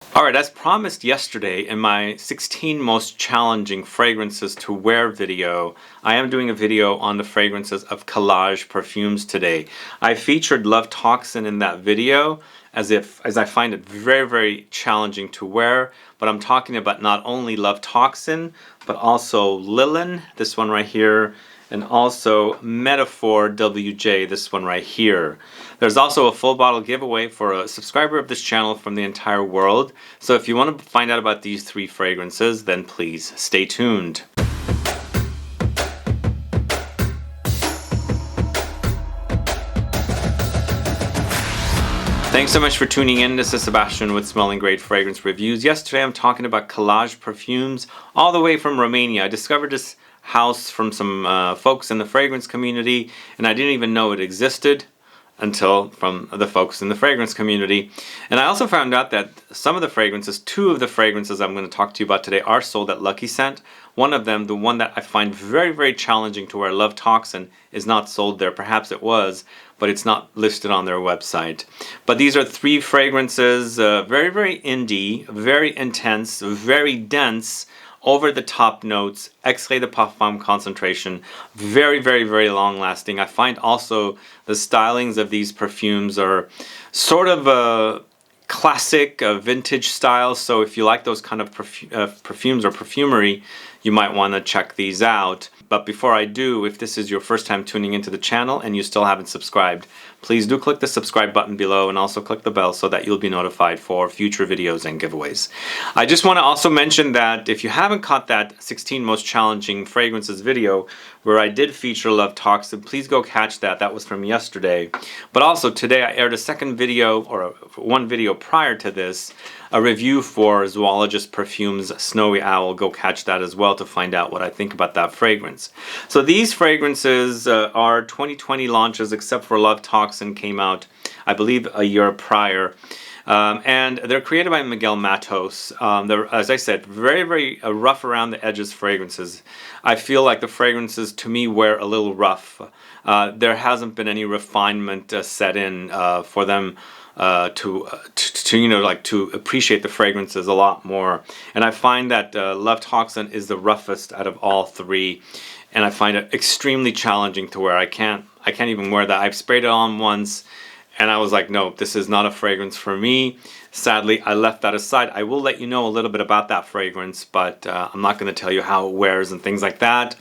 Alright, as promised yesterday in my 16 most challenging fragrances to wear video, I am doing a video on the fragrances of CALAJ Perfumes today. I featured Love Toxin in that video as I find it very challenging to wear, but I'm talking about not only Love Toxin, but also Lillyn, this one right here, and also Metaphore WJ, this one right here. There's also a full bottle giveaway for a subscriber of this channel from the entire world. So if you want to find out about these three fragrances, then please stay tuned. Thanks so much for tuning in. This is Sebastian with Smelling Great Fragrance Reviews. Yesterday I'm talking about CALAJ Perfumes all the way from Romania. I discovered this house from some folks in the fragrance community, and I didn't even know it existed until from the folks in the fragrance community. And I also found out that some of the fragrances, two of the fragrances I'm going to talk to you about today, are sold at Lucky Scent. One of them, the one that I find very challenging to wear, Love Toxin, is not sold there. Perhaps it was, but it's not listed on their website. But these are three fragrances, very indie, very intense, very dense, over-the-top notes, Extrait de Parfum concentration, very long lasting. I find also the stylings of these perfumes are sort of a classic vintage style, so if you like those kind of perfumes or perfumery, you might want to check these out. But before I do, if this is your first time tuning into the channel and you still haven't subscribed, please do click the subscribe button below and also click the bell so that you'll be notified for future videos and giveaways. I just want to also mention that if you haven't caught that 16 most challenging fragrances video where I did feature Love Toxin, please go catch that. That was from yesterday. But also today I aired a second video, or one video prior to this, a review for Zoologist Perfume's Snowy Owl. Go catch that as well to find out what I think about that fragrance. So these fragrances are 2020 launches, except for Love Toxin came out, I believe, a year prior. And they're created by Miguel Matos. They're, as I said, very rough around the edges fragrances. I feel like the fragrances, to me, wear a little rough. There hasn't been any refinement set in for them to appreciate the fragrances a lot more. And I find that Love Toxin is the roughest out of all three, and I find it extremely challenging to wear. I can't even wear that. I've sprayed it on once, and I was like, no, this is not a fragrance for me. Sadly, I left that aside. I will let you know a little bit about that fragrance, but I'm not going to tell you how it wears and things like that.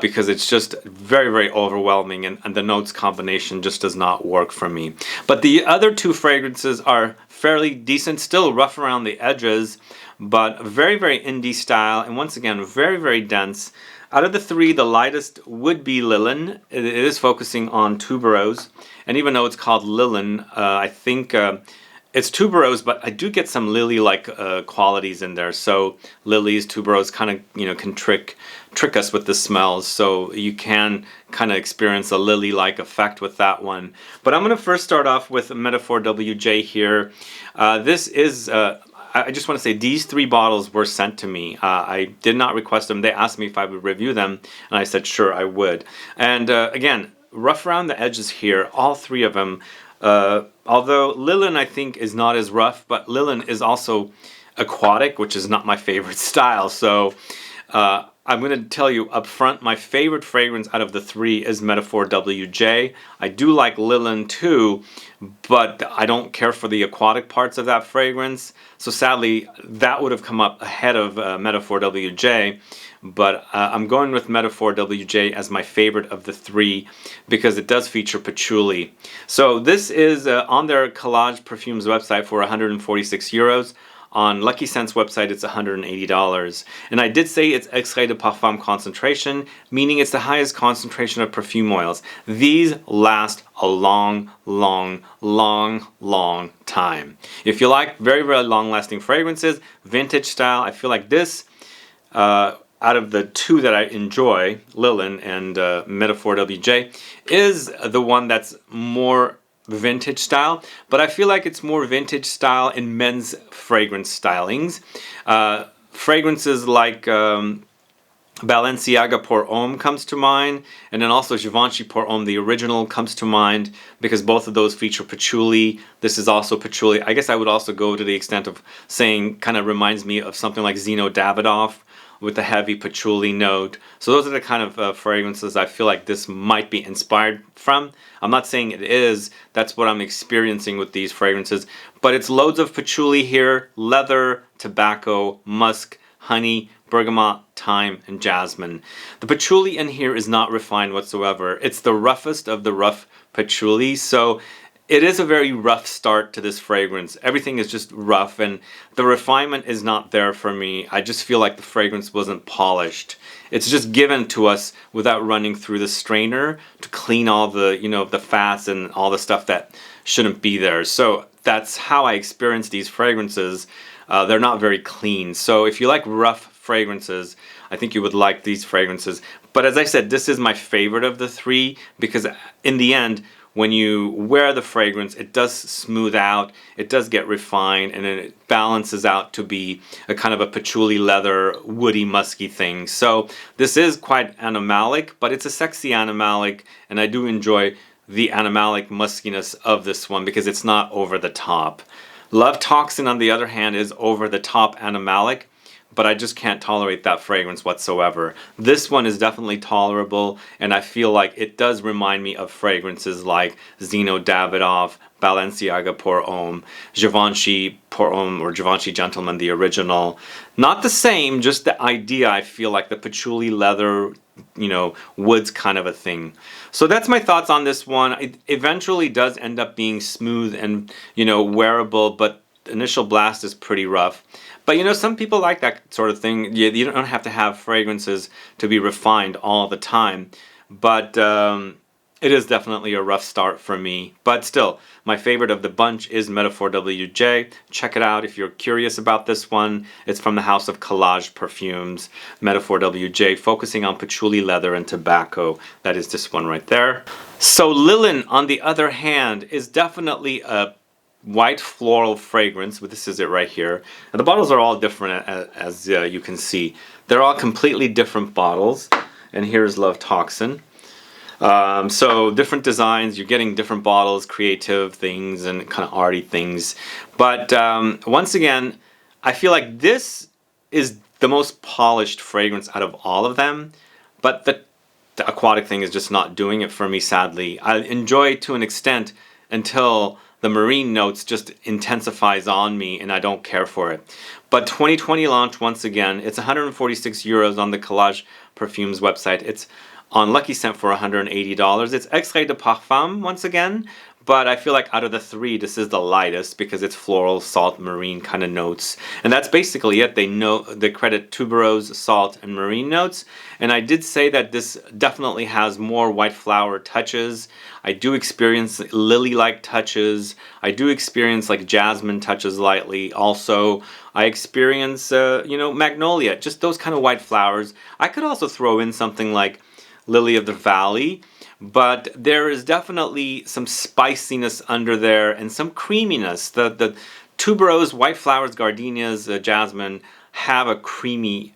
Because it's just very overwhelming, and the notes combination just does not work for me. But the other two fragrances are fairly decent, still rough around the edges, but very indie style, and once again very dense. Out of the three, the lightest would be Lillyn. It is focusing on Tuberose, and even though it's called Lillyn, I think it's Tuberose, but I do get some lily-like qualities in there. So lilies, Tuberose kind of can trick us with the smells. So you can kind of experience a lily-like effect with that one. But I'm going to first start off with Metaphore WJ here. This is I just want to say these three bottles were sent to me. I did not request them. They asked me if I would review them, and I said sure I would. And again, rough around the edges here, all three of them. Although Lillyn, I think, is not as rough, but Lillyn is also aquatic, which is not my favorite style. So I'm going to tell you up front, my favorite fragrance out of the three is Metaphore WJ. I do like Lillyn too, but I don't care for the aquatic parts of that fragrance. So sadly, that would have come up ahead of Metaphore WJ. But I'm going with Metaphore WJ as my favorite of the three because it does feature patchouli. So this is on their CALAJ Perfumes website for 146 euros. On Lucky Scent's website, it's $180. And I did say it's Extrait de Parfum concentration, meaning it's the highest concentration of perfume oils. These last a long time. If you like very long-lasting fragrances, vintage style, I feel like this, out of the two that I enjoy, Lillyn and Metaphore WJ, is the one that's more vintage style, but I feel like it's more vintage style in men's fragrance stylings. Fragrances like Balenciaga Pour Homme comes to mind, and then also Givenchy Pour Homme, the original, comes to mind because both of those feature patchouli. This is also patchouli. I guess I would also go to the extent of saying kind of reminds me of something like Zino Davidoff with a heavy patchouli note. So those are the kind of fragrances I feel like this might be inspired from. I'm not saying it is, that's what I'm experiencing with these fragrances, but it's loads of patchouli here, leather, tobacco, musk, honey, bergamot, thyme, and jasmine. The patchouli in here is not refined whatsoever. It's the roughest of the rough patchouli, so it is a very rough start to this fragrance. Everything is just rough, and the refinement is not there for me. I just feel like the fragrance wasn't polished. It's just given to us without running through the strainer to clean all the, the fats and all the stuff that shouldn't be there. So that's how I experience these fragrances. They're not very clean. So if you like rough fragrances, I think you would like these fragrances. But as I said, this is my favorite of the three because in the end, when you wear the fragrance, it does smooth out, it does get refined, and then it balances out to be a kind of a patchouli leather, woody, musky thing. So this is quite animalic, but it's a sexy animalic, and I do enjoy the animalic muskiness of this one because it's not over the top. Love Toxin, on the other hand, is over the top animalic, but I just can't tolerate that fragrance whatsoever. This one is definitely tolerable, and I feel like it does remind me of fragrances like Zino Davidoff, Balenciaga Pour Homme, Givenchy Pour Homme, or Givenchy Gentleman, the original. Not the same, just the idea. I feel like the patchouli leather, woods kind of a thing. So that's my thoughts on this one. It eventually does end up being smooth and, wearable, but the initial blast is pretty rough. But some people like that sort of thing. You don't have to have fragrances to be refined all the time. But it is definitely a rough start for me. But still, my favorite of the bunch is Metaphore WJ. Check it out if you're curious about this one. It's from the house of CALAJ Perfumes. Metaphore WJ, focusing on patchouli, leather, and tobacco. That is this one right there. So Lillyn, on the other hand, is definitely a white floral fragrance, but this is it right here. And the bottles are all different, as you can see. They're all completely different bottles. And here's Love Toxin. So different designs, you're getting different bottles, creative things, and kind of arty things. But once again, I feel like this is the most polished fragrance out of all of them. But the Aquatic thing is just not doing it for me, sadly. I enjoy it to an extent until the marine notes just intensifies on me and I don't care for it. But 2020 launch, once again, it's 146 euros on the CALAJ Perfumes website. It's on Lucky Scent for $180. It's Extrait de Parfum, once again, but I feel like out of the three, this is the lightest because it's floral, salt, marine kind of notes. And that's basically it. They credit tuberose, salt, and marine notes. And I did say that this definitely has more white flower touches. I do experience lily-like touches. I do experience like jasmine touches lightly. Also, I experience, magnolia, just those kind of white flowers. I could also throw in something like Lily of the Valley, but there is definitely some spiciness under there and some creaminess. The tuberose, white flowers, gardenias, jasmine have a creamy,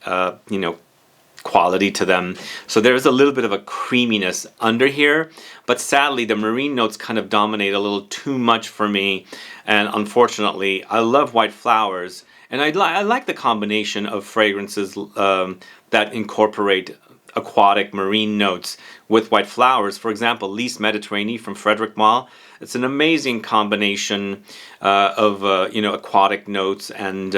quality to them. So there's a little bit of a creaminess under here, but sadly the marine notes kind of dominate a little too much for me. And unfortunately, I love white flowers, and I like the combination of fragrances that incorporate aquatic marine notes with white flowers. For example, Lys Mediterranee from Frederic Malle. It's an amazing combination of aquatic notes and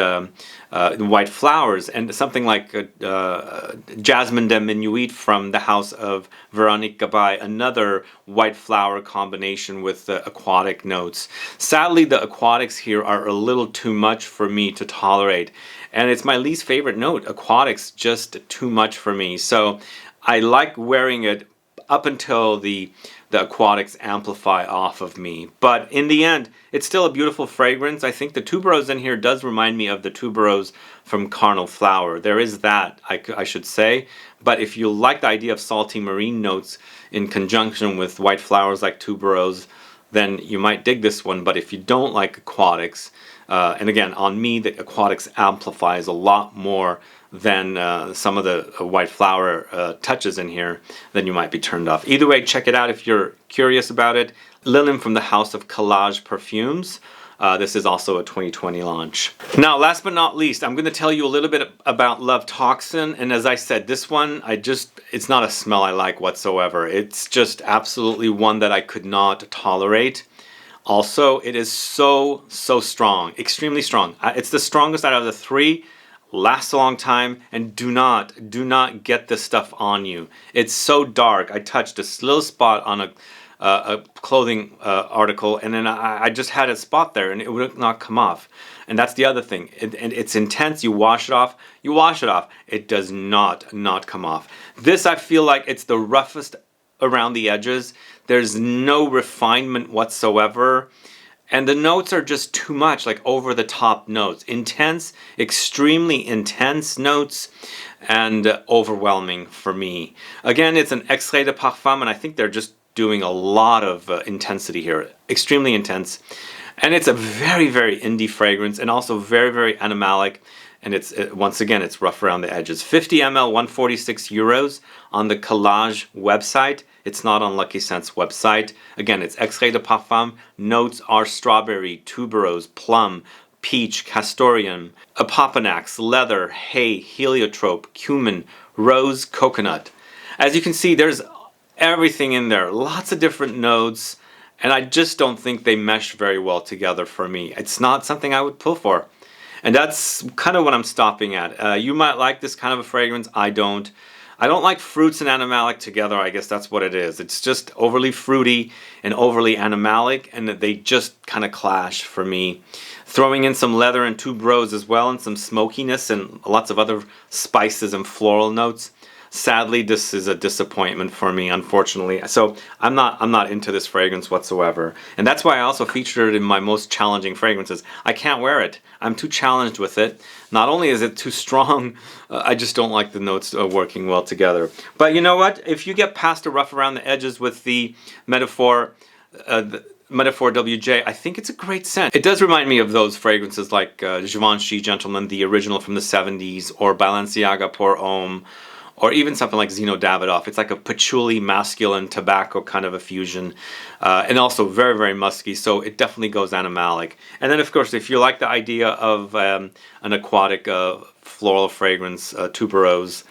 white flowers, and something like Jasmine de Minuit from the house of Veronique Gabay, another white flower combination with aquatic notes. Sadly, the aquatics here are a little too much for me to tolerate, and it's my least favorite note. Aquatics just too much for me. So I like wearing it up until the aquatics amplify off of me. But in the end, it's still a beautiful fragrance. I think the tuberose in here does remind me of the tuberose from Carnal Flower. There is that, I should say. But if you like the idea of salty marine notes in conjunction with white flowers like tuberose, then you might dig this one. But if you don't like aquatics, And again, on me, the Aquatics amplifies a lot more than some of the white flower touches in here. Then you might be turned off. Either way, check it out if you're curious about it. Lillyn from the house of CALAJ Perfumes. This is also a 2020 launch. Now, last but not least, I'm going to tell you a little bit about Love Toxin. And as I said, this one, it's not a smell I like whatsoever. It's just absolutely one that I could not tolerate. Also, it is so strong, extremely strong. It's the strongest out of the three. Lasts a long time, and do not get this stuff on you. It's so dark. I touched a little spot on a clothing article, and then I just had a spot there, and it would not come off. And that's the other thing. And it's intense. You wash it off. It does not come off. This, I feel like it's the roughest around the edges. There's no refinement whatsoever. And the notes are just too much, like over the top notes. Intense, extremely intense notes, and overwhelming for me. Again, it's an Extrait de Parfum, and I think they're just doing a lot of intensity here. Extremely intense. And it's a very indie fragrance, and also very animalic. And once again, it's rough around the edges. 50 ml, 146 euros on the CALAJ website. It's not on Lucky Scent's website. Again, it's Extrait de Parfum. Notes are strawberry, tuberose, plum, peach, castoreum, Opoponax, leather, hay, heliotrope, cumin, rose, coconut. As you can see, there's everything in there. Lots of different notes. And I just don't think they mesh very well together for me. It's not something I would pull for. And that's kind of what I'm stopping at. You might like this kind of a fragrance. I don't. I don't like fruits and animalic together. I guess that's what it is. It's just overly fruity and overly animalic, and they just kind of clash for me. Throwing in some leather and tuberose as well, and some smokiness and lots of other spices and floral notes. Sadly, this is a disappointment for me, unfortunately. So I'm not into this fragrance whatsoever. And that's why I also featured it in my most challenging fragrances. I can't wear it. I'm too challenged with it. Not only is it too strong, I just don't like the notes working well together. But you know what? If you get past the rough around the edges with the Metaphore WJ, I think it's a great scent. It does remind me of those fragrances like Givenchy Gentleman, the original from the 70s, or Balenciaga Pour Homme, or even something like Zino Davidoff. It's like a patchouli, masculine, tobacco kind of a fusion. And also very musky, so it definitely goes animalic. And then, of course, if you like the idea of an aquatic floral fragrance, tuberose,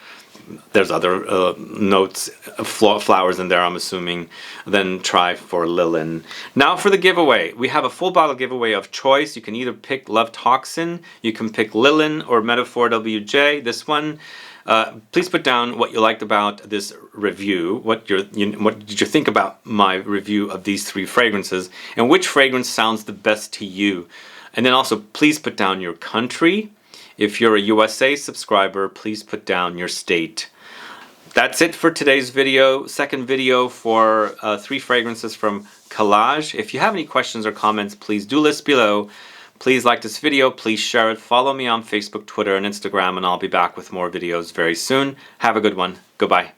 there's other notes, flowers in there, I'm assuming, then try for Lillyn. Now for the giveaway. We have a full bottle giveaway of choice. You can either pick Love Toxin, you can pick Lillyn or Metaphore WJ, this one. Please put down what you liked about this review, what did you think about my review of these three fragrances, and which fragrance sounds the best to you. And then also please put down your country. If you're a USA subscriber, please put down your state. That's it for today's video. Second video for three fragrances from CALAJ. If you have any questions or comments, please do list below. Please like this video, please share it, follow me on Facebook, Twitter, and Instagram, and I'll be back with more videos very soon. Have a good one. Goodbye.